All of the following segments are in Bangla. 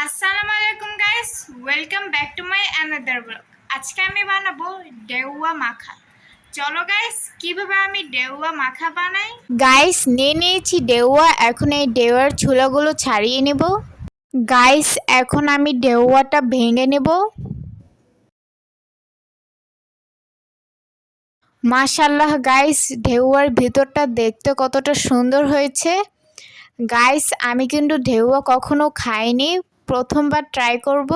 আসসালামু আলাইকুম guys, welcome back to my another blog. আজকে আমি বানাবো ডেউয়া মাখা। চলো গাইস, কিভাবে আমি ডেউয়া মাখা বানাই। গাইস, নিয়ে নিয়েছি ডেউয়া। এখন এই ডেউয়ার ছুলাগুলো ছাড়িয়ে নেব। গাইস, এখন আমি ডেউয়াটা ভেঙে নেব। মাশাআল্লাহ গাইস, ডেউয়ার ভিতরটা দেখতে কতটা সুন্দর হয়েছে। গাইস, আমি কিন্তু ডেউয়া কখনো খাইনি, প্রথমবার ট্রাই করব।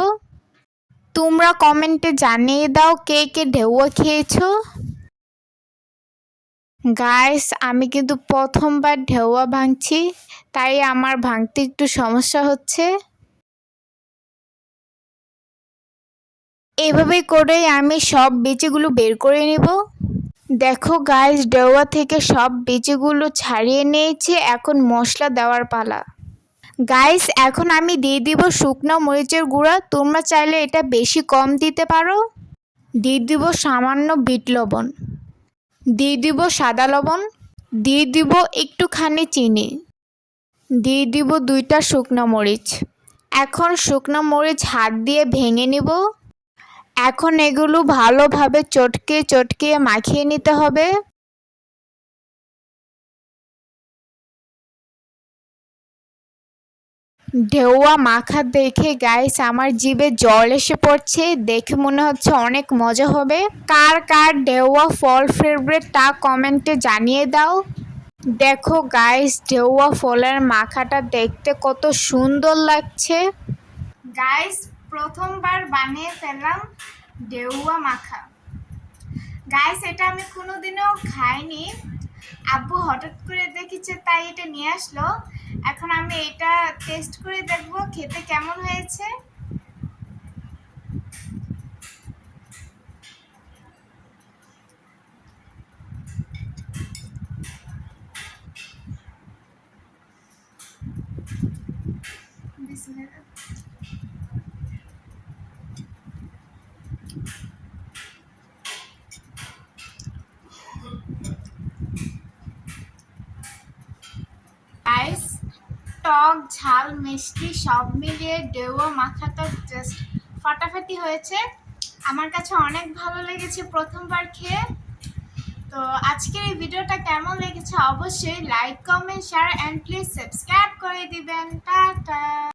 তোমরা কমেন্টে জানিয়ে দাও কে কে ঢেউয়া খেয়েছো। গাইস, আমি কিন্তু প্রথমবার ঢেউয়া ভাঙছি, তাই আমার ভাঙতে একটু সমস্যা হচ্ছে। এভাবে করে আমি সব বিচিগুলো বের করে নেব। দেখো গাইস, ঢেউয়া থেকে সব বিচিগুলো ছাড়িয়ে নিয়েছি। এখন মশলা দেওয়ার পালা। গাইস, এখন আমি দিয়ে দিব শুকনো মরিচের গুঁড়া। তোমরা চাইলে এটা বেশি কম দিতে পারো। দিয়ে দিব সামান্য বিট লবণ, দিয়ে দিব সাদা লবণ, দিয়ে দিব একটুখানি চিনি, দিয়ে দিব 2টা শুকনো মরিচ। এখন শুকনো মরিচ হাত দিয়ে ভেঙে নিব। এখন এগুলো ভালোভাবে চটকে চটকে মাখিয়ে নিতে হবে। ঢেউয়া মাখা দেখে গাইস আমার জিভে জল এসে পড়ছে। দেখে মনে হচ্ছে অনেক মজা হবে। কার কার ঢেউয়া ফল ফেভারিট তা কমেন্টে জানিয়ে দাও। দেখো গাইস, ঢেউয়া ফলের মাখাটা দেখতে কত সুন্দর লাগছে। গাইস, প্রথমবার বানিয়ে ফেললাম ঢেউয়া মাখা। গাইস, এটা আমি কোনোদিনও খাইনি। আব্বু হঠাৎ করে দেখেছে তাই এটা নিয়ে আসলো। এখন আমি এটা টেস্ট করে দেখবো খেতে কেমন হয়েছে। বিসমিল্লাহ। গাইস, টক ঝাল মিষ্টি সব মিলিয়ে ঢেউয়া মাখাটা জাস্ট ফাটাফাটি হয়েছে। আমার কাছে অনেক ভালো লেগেছে প্রথমবার খেয়ে। তো আজকের এই ভিডিওটা কেমন লেগেছে অবশ্যই like comment share and please subscribe করে দিবেন। টাটা।